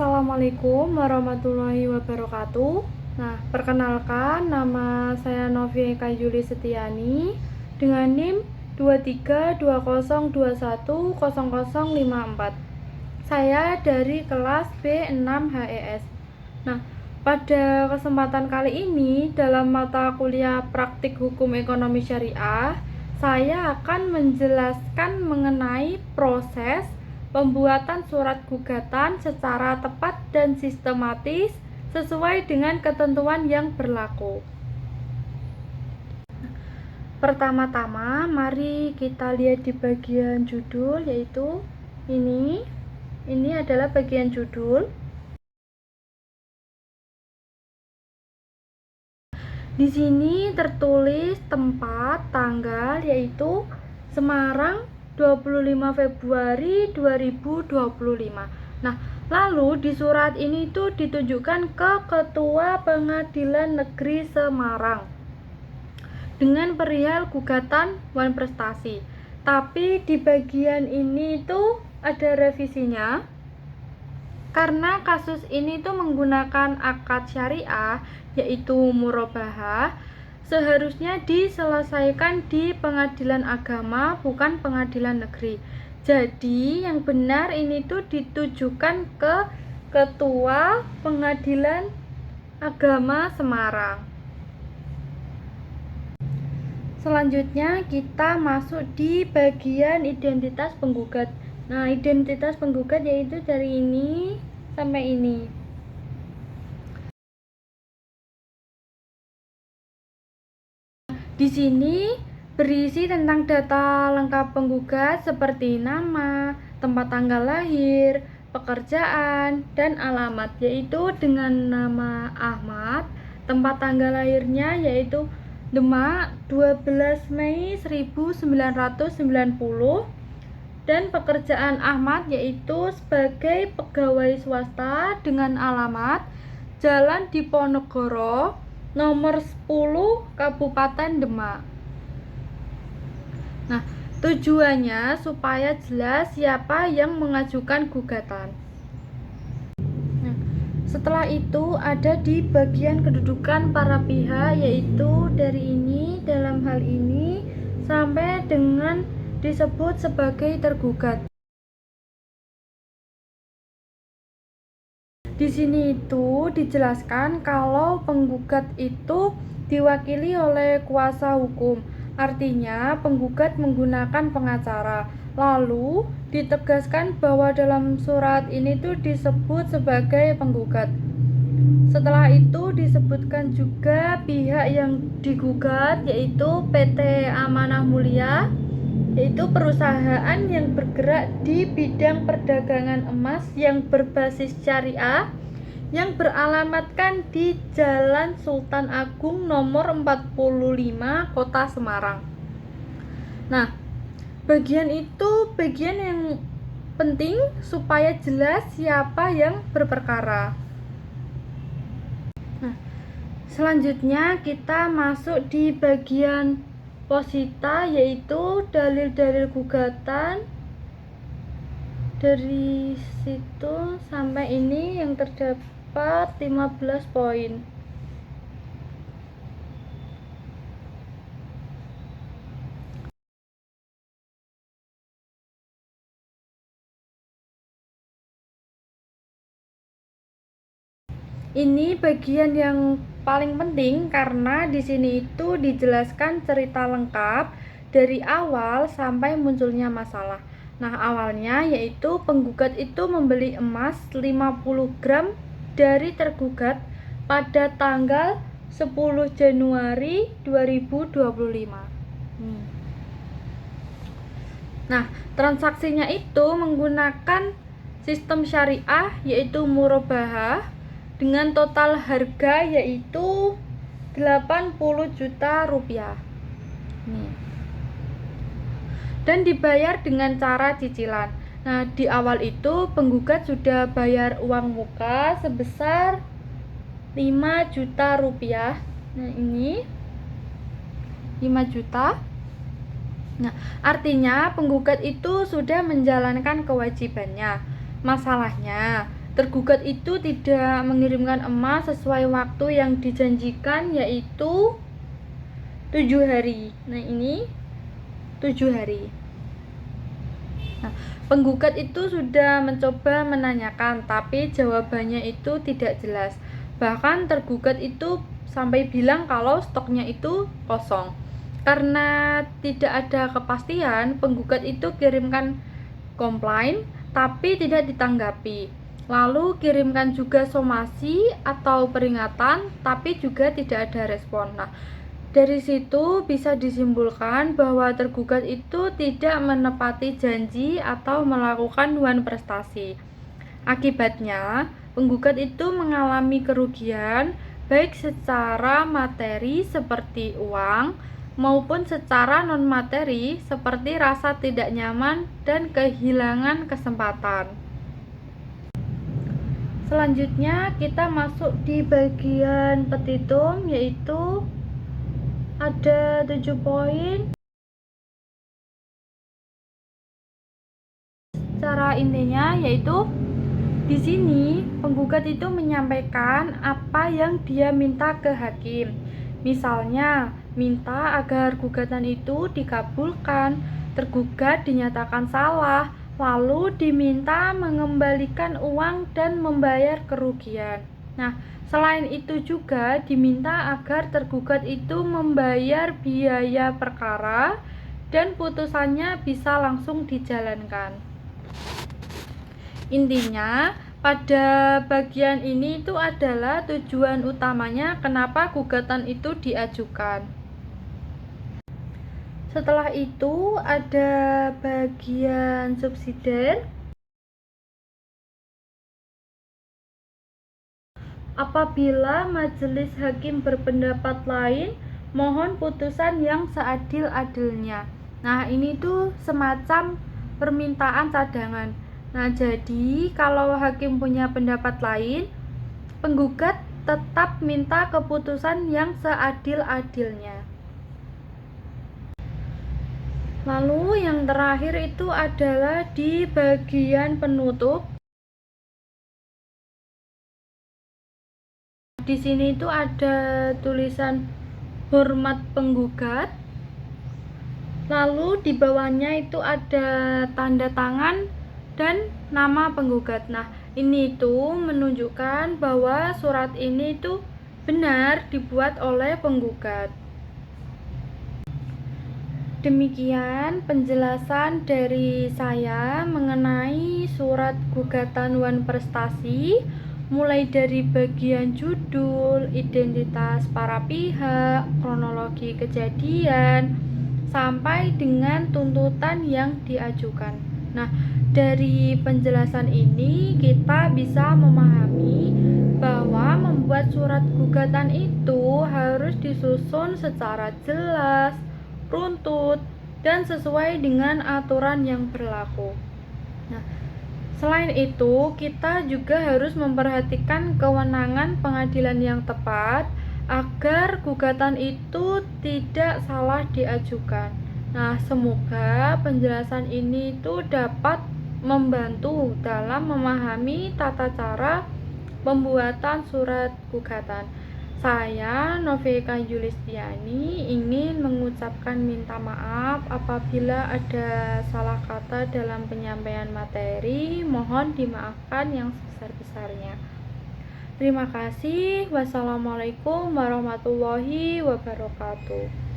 Assalamualaikum warahmatullahi wabarakatuh. Nah, perkenalkan nama saya Novia Eka Yuli Setiani dengan NIM 2320210054. Saya dari kelas B6 HES. Nah, pada kesempatan kali ini dalam mata kuliah Praktik Hukum Ekonomi Syariah, saya akan menjelaskan mengenai proses pembuatan surat gugatan secara tepat dan sistematis sesuai dengan ketentuan yang berlaku. Pertama-tama, mari kita lihat di bagian judul, yaitu ini adalah bagian judul. Di sini tertulis tempat, tanggal, yaitu Semarang 25 Februari 2025. Nah, lalu di surat ini tuh ditujukan ke Ketua Pengadilan Negeri Semarang dengan perihal gugatan wan prestasi. Tapi di bagian ini tuh ada revisinya. Karena kasus ini tuh menggunakan akad syariah, yaitu murabahah, seharusnya diselesaikan di pengadilan agama, bukan pengadilan negeri. Jadi yang benar ini tuh ditujukan ke Ketua Pengadilan Agama Semarang. Selanjutnya kita masuk di bagian identitas penggugat. Nah, identitas penggugat yaitu dari ini sampai ini. Di sini berisi tentang data lengkap penggugat seperti nama, tempat tanggal lahir, pekerjaan, dan alamat, yaitu dengan nama Ahmad, tempat tanggal lahirnya yaitu Demak 12 Mei 1990, dan pekerjaan Ahmad yaitu sebagai pegawai swasta dengan alamat Jalan Diponegoro nomor 10 Kabupaten Demak. Nah, tujuannya supaya jelas siapa yang mengajukan gugatan. Nah, setelah itu ada di bagian kedudukan para pihak, yaitu dari ini, dalam hal ini sampai dengan disebut sebagai tergugat. Di sini itu dijelaskan kalau penggugat itu diwakili oleh kuasa hukum. Artinya penggugat menggunakan pengacara. Lalu ditegaskan bahwa dalam surat ini tuh disebut sebagai penggugat. Setelah itu disebutkan juga pihak yang digugat, yaitu PT Amanah Mulia, yaitu perusahaan yang bergerak di bidang perdagangan emas yang berbasis syariah yang beralamatkan di Jalan Sultan Agung nomor 45 Kota Semarang. Nah, bagian yang penting supaya jelas siapa yang berperkara. Nah, selanjutnya kita masuk di bagian posita, yaitu dalil-dalil gugatan. Dari situ sampai ini yang terdapat 15 poin. Ini bagian yang paling penting karena di sini itu dijelaskan cerita lengkap dari awal sampai munculnya masalah. Nah, awalnya yaitu penggugat itu membeli emas 50 gram dari tergugat pada tanggal 10 Januari 2025. Nah, transaksinya itu menggunakan sistem syariah yaitu murabahah dengan total harga yaitu 80 juta rupiah. Dan dibayar dengan cara cicilan. Nah, di awal itu penggugat sudah bayar uang muka sebesar 5 juta rupiah. Nah, ini 5 juta. Nah, artinya penggugat itu sudah menjalankan kewajibannya. Masalahnya, tergugat itu tidak mengirimkan emas sesuai waktu yang dijanjikan, yaitu 7 hari. Nah, ini 7 hari. Nah, penggugat itu sudah mencoba menanyakan, tapi jawabannya itu tidak jelas. Bahkan tergugat itu sampai bilang kalau stoknya itu kosong. Karena tidak ada kepastian, penggugat itu kirimkan komplain tapi tidak ditanggapi. Lalu kirimkan juga somasi atau peringatan tapi juga tidak ada respon. Nah, dari situ bisa disimpulkan bahwa tergugat itu tidak menepati janji atau melakukan wan prestasi. Akibatnya, penggugat itu mengalami kerugian baik secara materi seperti uang maupun secara non-materi seperti rasa tidak nyaman dan kehilangan kesempatan. Selanjutnya kita masuk di bagian petitum, yaitu ada 7 poin. Secara intinya yaitu di sini penggugat itu menyampaikan apa yang dia minta ke hakim. Misalnya, minta agar gugatan itu dikabulkan, tergugat dinyatakan salah, lalu diminta mengembalikan uang dan membayar kerugian. Nah, selain itu juga diminta agar tergugat itu membayar biaya perkara dan putusannya bisa langsung dijalankan. Intinya, pada bagian ini itu adalah tujuan utamanya kenapa gugatan itu diajukan. Setelah itu ada bagian subsidiar. Apabila majelis hakim berpendapat lain, mohon putusan yang seadil-adilnya. Nah, ini tuh semacam permintaan cadangan. Nah, jadi kalau hakim punya pendapat lain, penggugat tetap minta keputusan yang seadil-adilnya. Lalu yang terakhir itu adalah di bagian penutup. Di sini itu ada tulisan hormat penggugat. Lalu di bawahnya itu ada tanda tangan dan nama penggugat. Nah, ini itu menunjukkan bahwa surat ini itu benar dibuat oleh penggugat. Demikian penjelasan dari saya mengenai surat gugatan wan prestasi, mulai dari bagian judul, identitas para pihak, kronologi kejadian, sampai dengan tuntutan yang diajukan. Nah, dari penjelasan ini kita bisa memahami bahwa membuat surat gugatan itu harus disusun secara jelas, runtut, dan sesuai dengan aturan yang berlaku. Nah, selain itu, kita juga harus memperhatikan kewenangan pengadilan yang tepat agar gugatan itu tidak salah diajukan. Nah, semoga penjelasan ini itu dapat membantu dalam memahami tata cara pembuatan surat gugatan. Saya, Novika Yulistiani, ingin mengucapkan minta maaf apabila ada salah kata dalam penyampaian materi. Mohon dimaafkan yang sebesar-besarnya. Terima kasih. Wassalamualaikum warahmatullahi wabarakatuh.